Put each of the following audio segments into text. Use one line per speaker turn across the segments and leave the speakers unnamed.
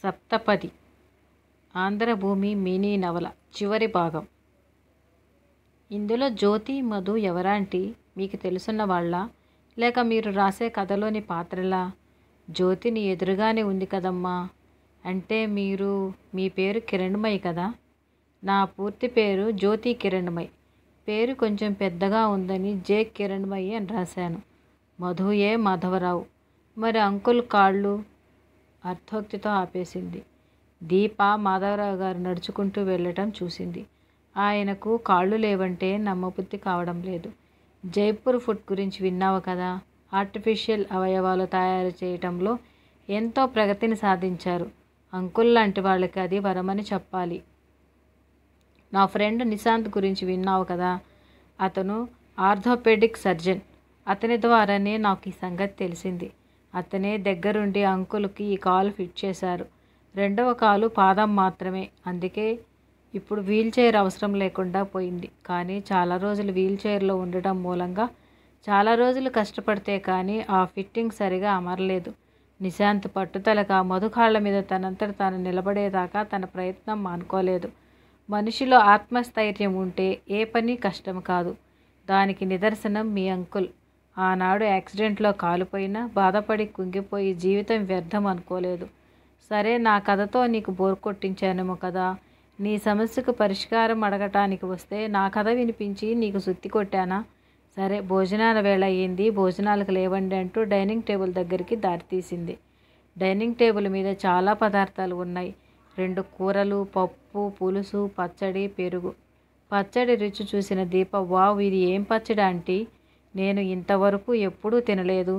సప్తపది Andhra Bhoomi mini నవల చివరి భాగం. ఇందులో జ్యోతి, మధు ఎవరాంటి? మీకు తెలుసున్న వాళ్ళ, లేక మీరు రాసే కథలోని పాత్రలా? జ్యోతిని ఎదురుగానే ఉంది కదమ్మా. అంటే మీ పేరు కిరణ్మయి కదా? నా పూర్తి పేరు జ్యోతి కిరణ్మయి. పేరు కొంచెం పెద్దగా ఉందని జే కిరణ్మయి అని రాశాను. మధుయే మాధవరావు. మరి అంకుల్ కాళ్ళు అర్థోక్తితో ఆపేసింది. దీప మాధవరావు గారు నడుచుకుంటూ వెళ్ళటం చూసింది. ఆయనకు కాళ్ళు లేవంటే నమ్మబుద్ధి కావడం లేదు. జైపూర్ ఫుడ్ గురించి విన్నావు కదా? ఆర్టిఫిషియల్ అవయవాలు తయారు చేయటంలో ఎంతో ప్రగతిని సాధించారు. అంకుల్ లాంటి వాళ్ళకి అది వరమని చెప్పాలి. నా ఫ్రెండ్ నిశాంత్ గురించి విన్నావు కదా? అతను ఆర్థోపెడిక్ సర్జన్. అతని ద్వారానే నాకు ఈ సంగతి తెలిసింది. అతనే దగ్గరుండి అంకుల్కి ఈ కాలు ఫిట్ చేశారు. రెండవ కాలు పాదం మాత్రమే. అందుకే ఇప్పుడు వీల్చైర్ అవసరం లేకుండా పోయింది. కానీ చాలా రోజులు వీల్చైర్లో ఉండటం మూలంగా చాలా రోజులు కష్టపడితే కానీ ఆ ఫిట్టింగ్ సరిగా అమరలేదు. నిశాంత్ పట్టుదలగా మధుకాళ్ల మీద తనంతట తాను నిలబడేదాకా తన ప్రయత్నం మానుకోలేదు. మనిషిలో ఆత్మస్థైర్యం ఉంటే ఏ పని కష్టం కాదు. దానికి నిదర్శనం మీ అంకుల్. ఆనాడు యాక్సిడెంట్లో కాలుపోయినా బాధపడి కుంగిపోయి జీవితం వ్యర్థం అనుకోలేదు. సరే, నా కథతో నీకు బోర్ కొట్టించానేమో కదా. నీ సమస్యకు పరిష్కారం అడగటానికి వస్తే నా కథ వినిపించి నీకు సుత్తి కొట్టానా? సరే, భోజనాల వేళ అయ్యింది, భోజనాలకు లేవండి అంటూ డైనింగ్ టేబుల్ దగ్గరికి దారితీసింది. డైనింగ్ టేబుల్ మీద చాలా పదార్థాలు ఉన్నాయి. 2 కూరలు, పప్పు, పులుసు, పచ్చడి, పెరుగు. పచ్చడి రుచి చూసిన దీప, వావ్, ఇది ఏం పచ్చడి ఆంటీ? నేను ఇంతవరకు ఎప్పుడూ తినలేదు.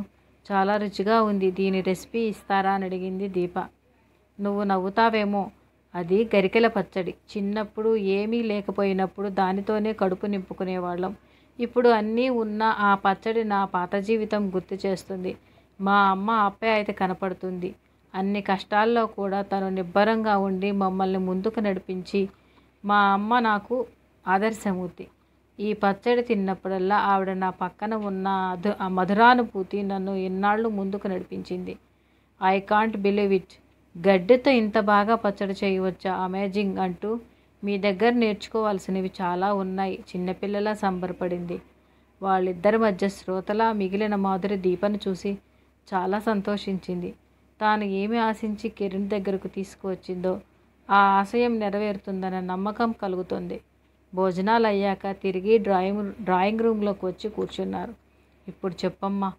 చాలా రుచిగా ఉంది. దీని రెసిపీ ఇస్తారా అని అడిగింది దీప. నువ్వు నవ్వుతావేమో. అది గరికెల పచ్చడి. చిన్నప్పుడు ఏమీ లేకపోయినప్పుడు దానితోనే కడుపు నింపుకునేవాళ్ళం. ఇప్పుడు అన్నీ ఉన్నా ఆ పచ్చడి నా పాత జీవితం గుర్తు చేస్తుంది. మా అమ్మ ఆప్యాయత కనపడుతుంది. అన్ని కష్టాల్లో కూడా తను నిబ్బరంగా ఉండి మమ్మల్ని ముందుకు నడిపించి మా అమ్మ నాకు ఆదర్శమూర్తి. ఈ పచ్చడి తిన్నప్పుడల్లా ఆవిడ నా పక్కన ఉన్న ఆ మధురానుభూతి నన్ను ఇన్నాళ్ళు ముందుకు నడిపించింది. I can't believe it. గడ్డితో ఇంత బాగా పచ్చడి చేయవచ్చా? అమేజింగ్ అంటూ మీ దగ్గర నేర్చుకోవాల్సినవి చాలా ఉన్నాయి. చిన్నపిల్లలా సంబరపడింది. వాళ్ళిద్దరి మధ్య శ్రోతలా మిగిలిన మాధురి దీపను చూసి చాలా సంతోషించింది. తాను ఏమి ఆశించి కిరణ్ దగ్గరకు తీసుకువచ్చిందో ఆ ఆశయం నెరవేరుతుందన్న నమ్మకం కలుగుతుంది. భోజనాలు అయ్యాక తిరిగి డ్రాయింగ్ రూమ్లోకి వచ్చి కూర్చున్నారు. ఇప్పుడు చెప్పమ్మా,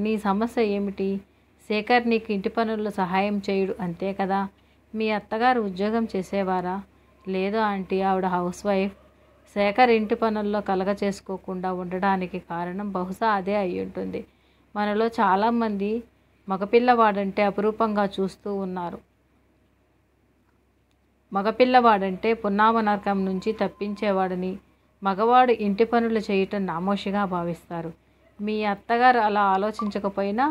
నీ సమస్య ఏమిటి? శేఖర్ నీకు ఇంటి పనుల్లో సహాయం చేయుడు, అంతే కదా? మీ అత్తగారు ఉద్యోగం చేసేవారా? లేదు ఆంటీ, ఆవిడ హౌస్ వైఫ్. శేఖర్ ఇంటి పనుల్లో కలగ చేసుకోకుండా ఉండడానికి కారణం బహుశా అదే అయి ఉంటుంది. మనలో చాలామంది మగపిల్లవాడంటే అపురూపంగా చూస్తూ ఉన్నారు. మగపిల్లవాడంటే పున్నామ నరకం నుంచి తప్పించేవాడని, మగవాడు ఇంటి పనులు చేయటం నామోషిగా భావిస్తారు. మీ అత్తగారు అలా ఆలోచించకపోయినా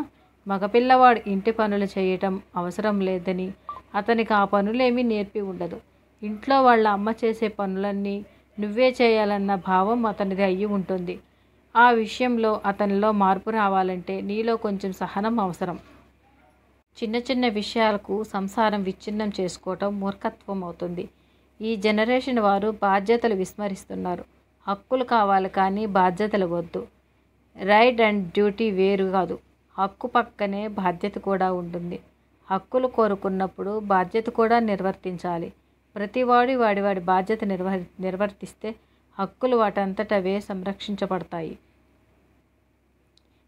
మగపిల్లవాడు ఇంటి పనులు చేయటం అవసరం లేదని, అతనికి ఆ పనులేమీ నేర్పి ఉండదు. ఇంట్లో వాళ్ళ అమ్మ చేసే పనులన్నీ నువ్వే చేయాలన్న భావం అతనిది అయ్యి ఉంటుంది. ఆ విషయంలో అతనిలో మార్పు రావాలంటే నీలో కొంచెం సహనం అవసరం. చిన్న చిన్న విషయాలకు సంసారం విచ్ఛిన్నం చేసుకోవటం మూర్ఖత్వం అవుతుంది. ఈ జనరేషన్ వారు బాధ్యతలు విస్మరిస్తున్నారు. హక్కులు కావాలి కానీ బాధ్యతలు వద్దు. రైట్ అండ్ డ్యూటీ వేరు కాదు. హక్కు పక్కనే బాధ్యత కూడా ఉంటుంది. హక్కులు కోరుకున్నప్పుడు బాధ్యత కూడా నిర్వర్తించాలి. ప్రతివాడి వాడి బాధ్యత నిర్వర్తిస్తే హక్కులు వాటంతటవే సంరక్షించబడతాయి.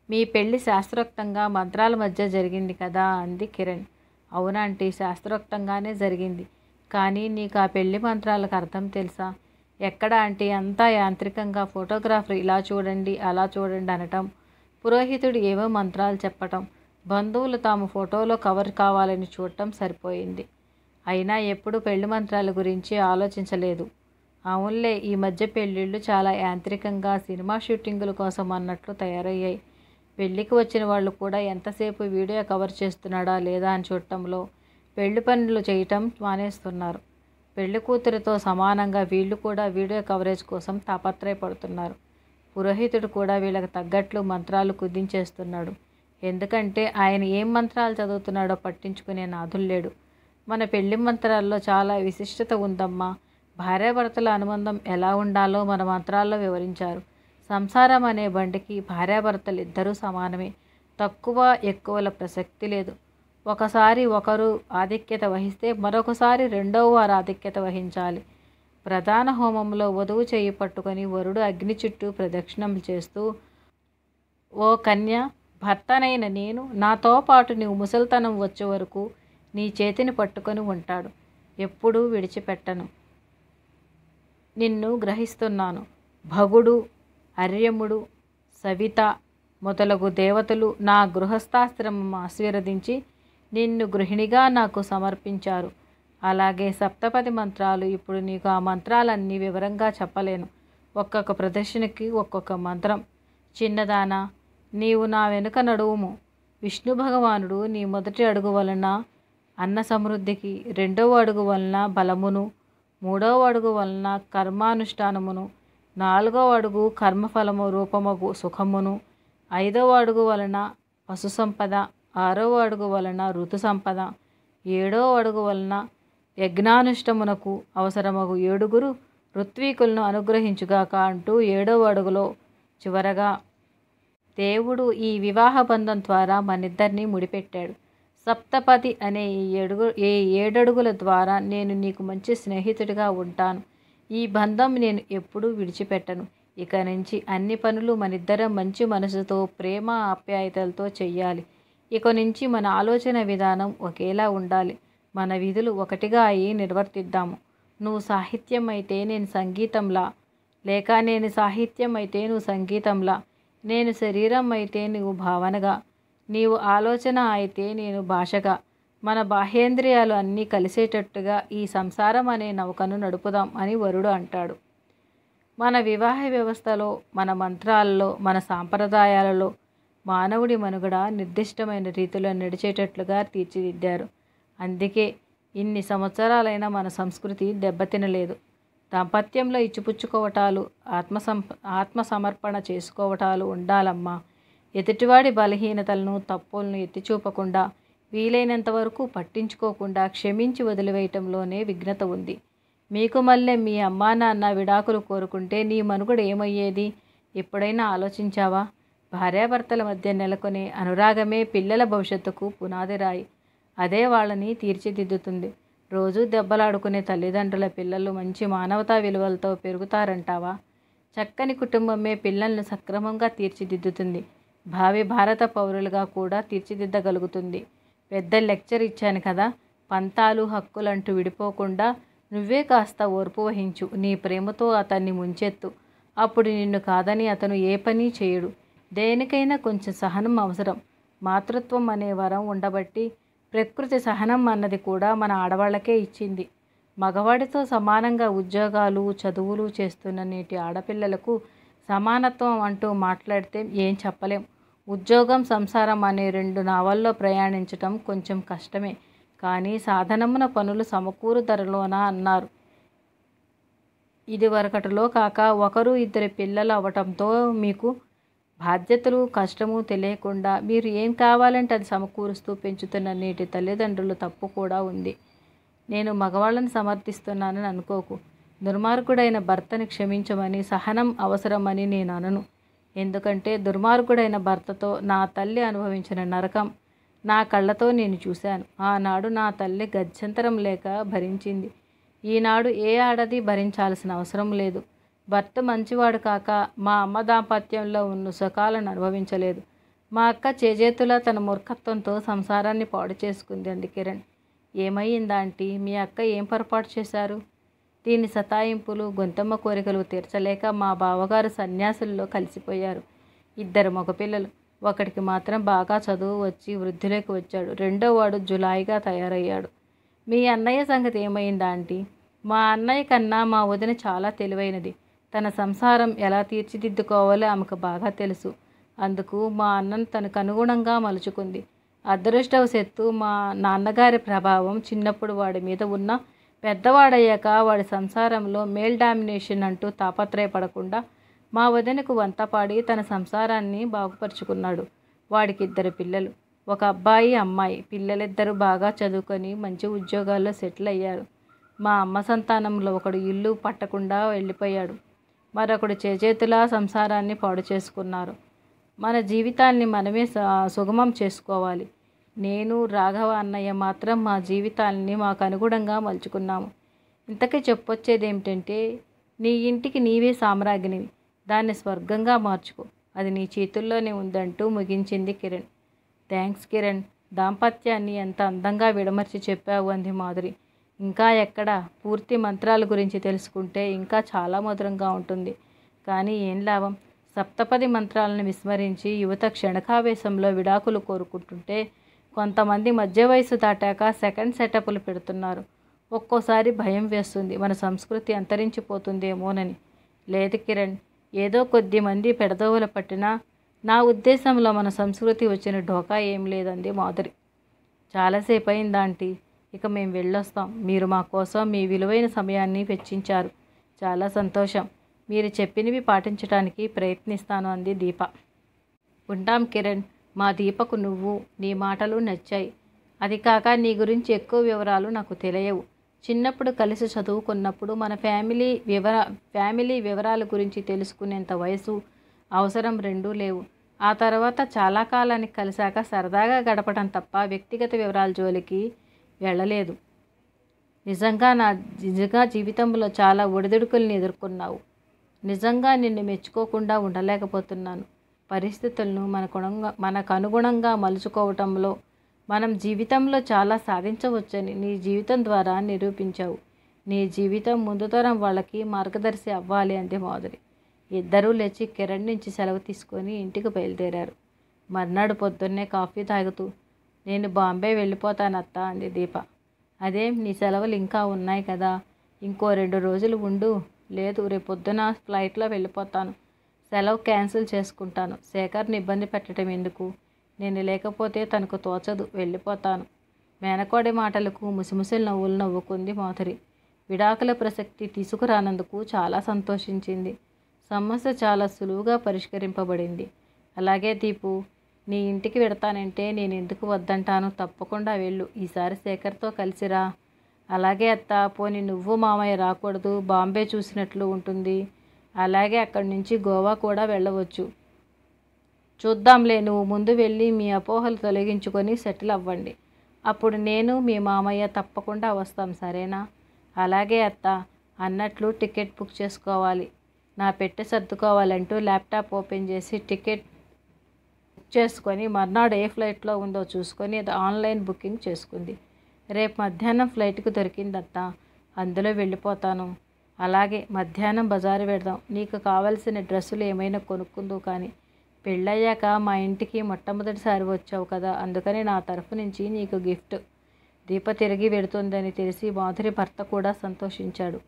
మీ పెళ్లి శాస్త్రోక్తంగా మంత్రాల మధ్య జరిగింది కదా అంది కిరణ్. అవునంటీ, శాస్త్రోక్తంగానే జరిగింది. కానీ నీకు ఆ పెళ్లి మంత్రాలకు అర్థం తెలుసా? ఎక్కడ ఆంటీ? అంతా యాంత్రికంగా ఫోటోగ్రాఫర్ ఇలా చూడండి అలా చూడండి అనటం, పురోహితుడు ఏవో మంత్రాలు చెప్పటం, బంధువులు తాము ఫోటోలో కవర్ కావాలని చూడటం సరిపోయింది. అయినా ఎప్పుడు పెళ్లి మంత్రాల గురించి ఆలోచించలేదు. అవునులే, ఈ మధ్య పెళ్ళిళ్ళు చాలా యాంత్రికంగా సినిమా షూటింగుల కోసం అన్నట్లు తయారయ్యాయి. పెళ్ళికి వచ్చిన వాళ్ళు కూడా ఎంతసేపు వీడియో కవర్ చేస్తున్నాడా లేదా అని చూడటంలో పెళ్లి పనులు చేయటం మానేస్తున్నారు. పెళ్లి కూతురితో సమానంగా వీళ్ళు కూడా వీడియో కవరేజ్ కోసం తాపత్రయపడుతున్నారు. పురోహితుడు కూడా వీళ్ళకి తగ్గట్లు మంత్రాలు కుదించేస్తున్నాడు. ఎందుకంటే ఆయన ఏం మంత్రాలు చదువుతున్నాడో పట్టించుకునే నాథుడు లేడు. మన పెళ్లి మంత్రాల్లో చాలా విశిష్టత ఉందమ్మా. భార్యాభర్తల అనుబంధం ఎలా ఉండాలో మన మంత్రాల్లో వివరించారు. సంసారం అనే బండికి భార్యాభర్తలు ఇద్దరూ సమానమే. తక్కువ ఎక్కువల ప్రసక్తి లేదు. ఒకసారి ఒకరు ఆధిక్యత వహిస్తే మరొకసారి రెండవ వారు ఆధిక్యత వహించాలి. ప్రధాన హోమంలో వధువు చేయి పట్టుకొని వరుడు అగ్ని చుట్టూ ప్రదక్షిణలు చేస్తూ, ఓ కన్య, భర్తనైన నేను, నాతో పాటు నీవు ముసలితనం వచ్చే వరకు నీ చేతిని పట్టుకొని ఉంటాడు. ఎప్పుడూ విడిచిపెట్టను. నిన్ను గ్రహిస్తున్నాను. భగుడు, అర్యముడు, సవిత మొదలగు దేవతలు నా గృహస్థాశ్రమం ఆశీర్వదించి నిన్ను గృహిణిగా నాకు సమర్పించారు. అలాగే సప్తపది మంత్రాలు. ఇప్పుడు నీకు ఆ మంత్రాలన్నీ వివరంగా చెప్పలేను. ఒక్కొక్క ప్రదర్శనకి ఒక్కొక్క మంత్రం. చిన్నదానా, నీవు నా వెనుక నడువుము. విష్ణు భగవానుడు నీ మొదటి అడుగు వలన అన్న సమృద్ధికి, రెండవ అడుగు వలన బలమును, మూడవ అడుగు వలన కర్మానుష్ఠానమును, నాలుగవ అడుగు కర్మఫలము రూపమగు సుఖమును, ఐదవ అడుగు వలన పశు సంపద, ఆరవ అడుగు వలన ఋతు సంపద, ఏడవ అడుగు వలన యజ్ఞానుష్ఠమునకు అవసరమగు 7 ఋత్వికులను అనుగ్రహించుగాక అంటూ 7వ అడుగులో చివరగా దేవుడు ఈ వివాహ బంధం ద్వారా మనిద్దరినీ ముడిపెట్టాడు. సప్తపది అనే ఈ 7 అడుగుల ద్వారా నేను నీకు మంచి స్నేహితుడిగా ఉంటాను. ఈ బంధం నేను ఎప్పుడూ విడిచిపెట్టను. ఇక నుంచి అన్ని పనులు మనిద్దరం మంచి మనసుతో, ప్రేమ ఆప్యాయతలతో చెయ్యాలి. ఇక నుంచి మన ఆలోచన విధానం ఒకేలా ఉండాలి. మన విధులు ఒకటిగా అయి నిర్వర్తిద్దాము. నువ్వు సాహిత్యం అయితే నేను సంగీతంలా, లేక నేను సాహిత్యం అయితే నువ్వు సంగీతంలా, నేను శరీరం అయితే నువ్వు భావనగా, నీవు ఆలోచన అయితే నేను భాషగా, మన బాహ్యేంద్రియాలు అన్నీ కలిసేటట్టుగా ఈ సంసారం అనే నౌకను నడుపుదాం అని వరుడు అంటాడు. మన వివాహ వ్యవస్థలో, మన మంత్రాలలో, మన సాంప్రదాయాలలో మానవుడి మనుగడ నిర్దిష్టమైన రీతిలో నడిచేటట్లుగా తీర్చిదిద్దారు. అందుకే ఇన్ని సంవత్సరాలైనా మన సంస్కృతి దెబ్బతినలేదు. దాంపత్యంలో ఇచ్చిపుచ్చుకోవటాలు, ఆత్మసమర్పణ చేసుకోవటాలు ఉండాలమ్మా. ఎదుటివాడి బలహీనతలను, తప్పులను ఎత్తిచూపకుండా, వీలైనంత వరకు పట్టించుకోకుండా క్షమించి వదిలివేయటంలోనే విఘ్నత ఉంది. మీకు మళ్ళీ మీ అమ్మా నాన్న విడాకులు కోరుకుంటే నీ మనుగడ ఏమయ్యేది? ఎప్పుడైనా ఆలోచించావా? భార్యాభర్తల మధ్య నెలకొనే అనురాగమే పిల్లల భవిష్యత్తుకు పునాదిరాయి. అదే వాళ్ళని తీర్చిదిద్దుతుంది. రోజూ దెబ్బలాడుకునే తల్లిదండ్రుల పిల్లలు మంచి మానవతా విలువలతో పెరుగుతారంటావా? చక్కని కుటుంబమే పిల్లలను సక్రమంగా తీర్చిదిద్దుతుంది. భావి భారత పౌరులుగా కూడా తీర్చిదిద్దగలుగుతుంది. పెద్ద లెక్చర్ ఇచ్చాను కదా. పంతాలు హక్కులంటూ విడిపోకుండా నువ్వే కాస్త ఓర్పు వహించు. నీ ప్రేమతో అతన్ని ముంచెత్తు. అప్పుడు నిన్ను కాదని అతను ఏ పని చేయడు. దేనికైనా కొంచెం సహనం అవసరం. మాతృత్వం అనే వరం ఉండబట్టి ప్రకృతి సహనం అన్నది కూడా మన ఆడవాళ్ళకే ఇచ్చింది. మగవాడితో సమానంగా ఉద్యోగాలు, చదువులు చేస్తున్న నేటి ఆడపిల్లలకు సమానత్వం అంటూ మాట్లాడితే ఏం చెప్పలేం. ఉద్యోగం, సంసారం అనే 2 నావల్లో ప్రయాణించటం కొంచెం కష్టమే. కానీ సాధనమున పనులు సమకూరు ధరలోన అన్నారు. ఇది వరకటిలో కాక 1, 2 పిల్లలు అవ్వటంతో మీకు బాధ్యతలు, కష్టము తెలియకుండా మీరు ఏం కావాలంటే అది సమకూరుస్తూ పెంచుతున్న నేటి తల్లిదండ్రుల తప్పు కూడా ఉంది. నేను మగవాళ్ళని సమర్థిస్తున్నానని అనుకోకు. దుర్మార్గుడైన భర్తని క్షమించమని, సహనం అవసరమని నేను అనను. ఎందుకంటే దుర్మార్గుడైన భర్తతో నా తల్లి అనుభవించిన నరకం నా కళ్ళతో నేను చూశాను. ఆనాడు నా తల్లి గత్యంతరం లేక భరించింది. ఈనాడు ఏ ఆడది భరించాల్సిన అవసరం లేదు. భర్త మంచివాడు కాక మా అమ్మ దాంపత్యంలో ఉన్న సుఖాలను అనుభవించలేదు. మా అక్క చేజేతులా తన మూర్ఖత్వంతో సంసారాన్ని పాడు చేసుకుంది అంది కిరణ్. ఏమయ్యిందా ఆంటీ? మీ అక్క ఏం పొరపాటు చేశారు? దీని సతాయింపులు, గొంతమ్మ కోరికలు తీర్చలేక మా బావగారు సన్యాసుల్లో కలిసిపోయారు. 2 మగపిల్లలు. ఒకడికి మాత్రం బాగా చదువు వచ్చి వృద్ధిలోకి వచ్చాడు. రెండోవాడు జులాయిగా తయారయ్యాడు. మీ అన్నయ్య సంగతి ఏమైందా ఆంటీ? మా అన్నయ్య కన్నా మా వదిన చాలా తెలివైనది. తన సంసారం ఎలా తీర్చిదిద్దుకోవాలో ఆమెకు బాగా తెలుసు. అందుకు మా అన్నను తనకు అనుగుణంగా మలుచుకుంది. అదృష్టవశాత్తు మా నాన్నగారి ప్రభావం చిన్నప్పుడు వాడి మీద ఉన్న, పెద్దవాడయ్యాక వాడి సంసారంలో మేల్ డామినేషన్ అంటూ తాపత్రయపడకుండా మా వదినకు వంతపాడి తన సంసారాన్ని బాగుపరుచుకున్నాడు. వాడికి 2 పిల్లలు, ఒక అబ్బాయి అమ్మాయి. పిల్లలిద్దరూ బాగా చదువుకొని మంచి ఉద్యోగాల్లో సెటిల్ అయ్యారు. మా అమ్మ సంతానంలో ఒకడు ఇల్లు పట్టకుండా వెళ్ళిపోయాడు. మరొకడు చేజేతులా సంసారాన్ని పాడు చేసుకున్నారు. మన జీవితాల్ని మనమే సుగమం చేసుకోవాలి. నేను రాఘవ అన్నయ్య మాత్రం మా జీవితాల్ని మాకు అనుగుణంగా మలుచుకున్నాము. ఇంతకీ చెప్పొచ్చేదేమిటంటే, నీ ఇంటికి నీవే సామ్రాజ్ఞివి. దాన్ని స్వర్గంగా మార్చుకో. అది నీ చేతుల్లోనే ఉందంటూ ముగించింది కిరణ్. థ్యాంక్స్ కిరణ్. దాంపత్యాన్ని ఎంత అందంగా విడమర్చి చెప్పావు అంది మాధురి. ఇంకా ఎక్కడ? పూర్తి మంత్రాల గురించి తెలుసుకుంటే ఇంకా చాలా మధురంగా ఉంటుంది. కానీ ఏం లాభం? సప్తపది మంత్రాలను విస్మరించి యువత క్షణికావేశంలో విడాకులు కోరుకుంటుంటే కొంతమంది మధ్య వయసు దాటాక సెకండ్ సెటప్లు పెడుతున్నారు. ఒక్కోసారి భయం వేస్తుంది, మన సంస్కృతి అంతరించిపోతుందేమోనని. లేదు కిరణ్, ఏదో కొద్ది మంది పెడదోవల పట్టినా నా ఉద్దేశంలో మన సంస్కృతి వచ్చిన ఢోకా ఏం లేదంది మాధురి. చాలాసేపు అయింది ఆంటీ, ఇక మేము వెళ్ళొస్తాం. మీరు మా కోసం మీ విలువైన సమయాన్ని వెచ్చించారు. చాలా సంతోషం. మీరు చెప్పినవి పాటించడానికి ప్రయత్నిస్తాను అంది దీప. ఉంటాం కిరణ్. మా దీపకు నువ్వు, నీ మాటలు నచ్చాయి. అది కాక నీ గురించి ఎక్కువ వివరాలు నాకు తెలియవు. చిన్నప్పుడు కలిసి చదువుకున్నప్పుడు మన ఫ్యామిలీ వివరాల గురించి తెలుసుకునేంత వయసు, అవసరం రెండూ లేవు. ఆ తర్వాత చాలా కాలానికి కలిశాక సరదాగా గడపడం తప్ప వ్యక్తిగత వివరాల జోలికి వెళ్ళలేదు. నిజంగా జీవితంలో చాలా ఒడిదుడుకుల్ని ఎదుర్కొన్నావు. నిజంగా నిన్ను మెచ్చుకోకుండా ఉండలేకపోతున్నాను. పరిస్థితులను మనకు అనుగుణంగా మలుచుకోవటంలో మనం జీవితంలో చాలా సాధించవచ్చని నీ జీవితం ద్వారా నిరూపించావు. నీ జీవితం ముందు తరం వాళ్ళకి మార్గదర్శి అవ్వాలి అంది మాధురి. ఇద్దరూ లేచి కిరణ్ నుంచి సెలవు తీసుకొని ఇంటికి బయలుదేరారు. మర్నాడు పొద్దున్నే కాఫీ తాగుతూ, నేను బాంబే వెళ్ళిపోతానత్తా అంది దీప. అదేం, నీ సెలవులు ఇంకా ఉన్నాయి కదా, ఇంకో 2 రోజులు ఉండు. లేదు, రేపొద్దున ఫ్లైట్లో వెళ్ళిపోతాను. సెలవు క్యాన్సిల్ చేసుకుంటాను. శేఖర్ని ఇబ్బంది పెట్టడం ఎందుకు? నేను లేకపోతే తనకు తోచదు. వెళ్ళిపోతాను. మేనకోడి మాటలకు ముసిముసిలు నవ్వులు నవ్వుకుంది మాధురి. విడాకుల ప్రసక్తి తీసుకురానందుకు చాలా సంతోషించింది. సమస్య చాలా సులువుగా పరిష్కరింపబడింది. అలాగే దీపు, నీ ఇంటికి వెడతానంటే నేను ఎందుకు వద్దంటాను? తప్పకుండా వెళ్ళు. ఈసారి శేఖర్తో కలిసిరా. అలాగే అత్త. పోనీ నువ్వు మామయ్య రాకూడదు? బాంబే చూసినట్లు ఉంటుంది. అలాగే అక్కడి నుంచి గోవా కూడా వెళ్ళవచ్చు. చూద్దాంలే. నువ్వు ముందు వెళ్ళి మీ అపోహలు తొలగించుకొని సెటిల్ అవ్వండి. అప్పుడు నేను మీ మామయ్య తప్పకుండా వస్తాం. సరేనా? అలాగే అత్త. అన్నట్లు టికెట్ బుక్ చేసుకోవాలి. నా పెట్టె సర్దుకోవాలంటూ ల్యాప్టాప్ ఓపెన్ చేసి టికెట్ బుక్ చేసుకొని మర్నాడు ఏ ఫ్లైట్లో ఉందో చూసుకొని అది ఆన్లైన్ బుకింగ్ చేసుకుంది. రేపు మధ్యాహ్నం ఫ్లైట్కి దొరికిందత్తా. అందులో వెళ్ళిపోతాను. అలాగే, మధ్యాహ్నం బజారు పెడదాం. నీకు కావలసిన డ్రెస్సులు ఏమైనా కొనుక్కుందు కానీ. పెళ్ళయ్యాక మా ఇంటికి మొట్టమొదటిసారి వచ్చావు కదా, అందుకని నా తరఫు నుంచి నీకు గిఫ్ట్. దీప తిరిగి వెడుతుందని తెలిసి మాధురి భర్త కూడా సంతోషించాడు.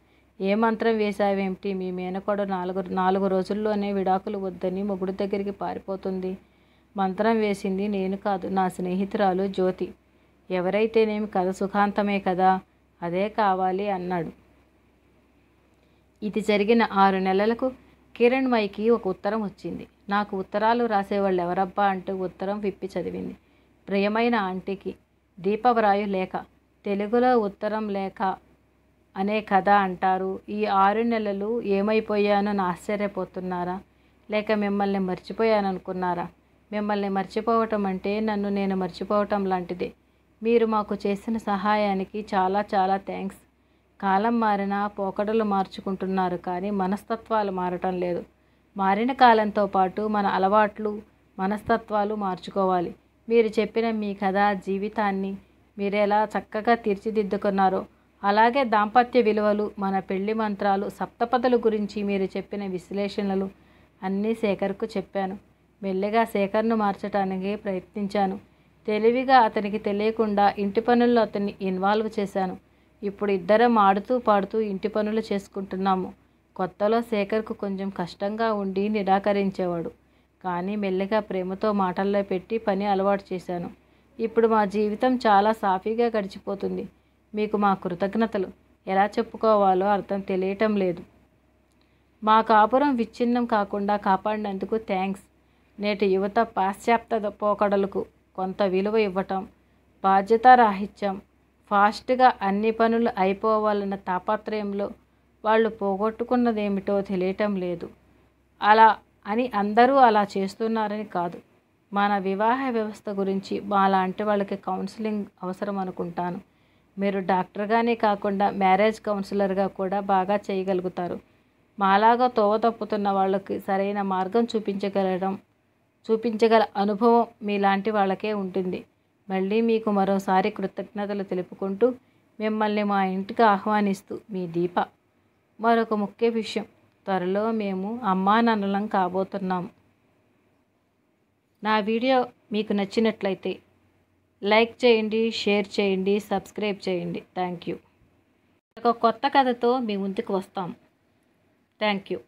ఏ మంత్రం వేశావేమిటి? మీ మేనకోడ 4 రోజుల్లోనే విడాకులు వద్దని మొగుడు దగ్గరికి పారిపోతుంది. మంత్రం వేసింది నేను కాదు, నా స్నేహితురాలు జ్యోతి. ఎవరైతేనేమి కథ సుఖాంతమే కదా, అదే కావాలి అన్నాడు. ఇది జరిగిన 6 నెలలకు కిరణ్మయికి ఒక ఉత్తరం వచ్చింది. నాకు ఉత్తరాలు రాసేవాళ్ళు ఎవరబ్బా అంటూ ఉత్తరం విప్పి చదివింది. ప్రియమైన ఆంటీకి దీపవ్రాయు లేఖ. తెలుగులో ఉత్తరం లేఖ అనే కథ అంటారు. ఈ 6 నెలలు ఏమైపోయానని ఆశ్చర్యపోతున్నారా? లేక మిమ్మల్ని మర్చిపోయాననుకున్నారా? మిమ్మల్ని మర్చిపోవటం అంటే నన్ను నేను మర్చిపోవటం లాంటిదే. మీరు మాకు చేసిన సహాయానికి చాలా చాలా థ్యాంక్స్. కాలం మారినా పోకడలు మార్చుకుంటున్నారు కానీ మనస్తత్వాలు మారటం లేదు. మారిన కాలంతో పాటు మన అలవాట్లు, మనస్తత్వాలు మార్చుకోవాలి. మీరు చెప్పిన మీ కథ జీవితాన్ని మీరెలా చక్కగా తీర్చిదిద్దుకున్నారో, అలాగే దాంపత్య విలువలు, మన పెళ్లి మంత్రాలు, సప్తపదుల గురించి మీరు చెప్పిన విశ్లేషణలు అన్నీ శేఖర్కు చెప్పాను. మెల్లిగా శేఖర్ను మార్చడానికి ప్రయత్నించాను. తెలివిగా అతనికి తెలియకుండా ఇంటి పనుల్లో అతన్ని ఇన్వాల్వ్ చేశాను. ఇప్పుడు ఇద్దరం ఆడుతూ పాడుతూ ఇంటి పనులు చేసుకుంటున్నాము. కొత్తలో శేఖర్కు కొంచెం కష్టంగా ఉండి నిరాకరించేవాడు. కానీ మెల్లిగా ప్రేమతో మాటల్లో పెట్టి పని అలవాటు చేశాను. ఇప్పుడు మా జీవితం చాలా సాఫీగా గడిచిపోతుంది. మీకు మా కృతజ్ఞతలు ఎలా చెప్పుకోవాలో అర్థం తెలియటం లేదు. మా కాపురం విచ్ఛిన్నం కాకుండా కాపాడినందుకు థ్యాంక్స్. నేటి యువత పాశ్చాత్య పోకడలకు కొంత విలువ ఇవ్వటం, బాధ్యతారాహిత్యం, ఫాస్ట్గా అన్ని పనులు అయిపోవాలన్న తాపత్రయంలో వాళ్ళు పోగొట్టుకున్నదేమిటో తెలియటం లేదు. అలా అని అందరూ అలా చేస్తున్నారని కాదు. మన వివాహ వ్యవస్థ గురించి మాలాంటి వాళ్ళకి కౌన్సిలింగ్ అవసరం అనుకుంటాను. మీరు డాక్టర్గానే కాకుండా మ్యారేజ్ కౌన్సిలర్గా కూడా బాగా చేయగలుగుతారు. మాలాగా తోవ తప్పుతున్న వాళ్ళకి సరైన మార్గం చూపించగల అనుభవం మీలాంటి వాళ్ళకే ఉంటుంది. మళ్ళీ మీకు మరోసారి కృతజ్ఞతలు తెలుపుకుంటూ మిమ్మల్ని మా ఇంటికి ఆహ్వానిస్తూ మీ దీప. మరొక ముఖ్య విషయం, త్వరలో మేము అమ్మానాన్నలం కాబోతున్నాం. నా వీడియో మీకు నచ్చినట్లయితే లైక్ చేయండి, షేర్ చేయండి, సబ్స్క్రైబ్ చేయండి. Thank you. ఒక కొత్త కథతో మీ ముందుకు వస్తాం. Thank you.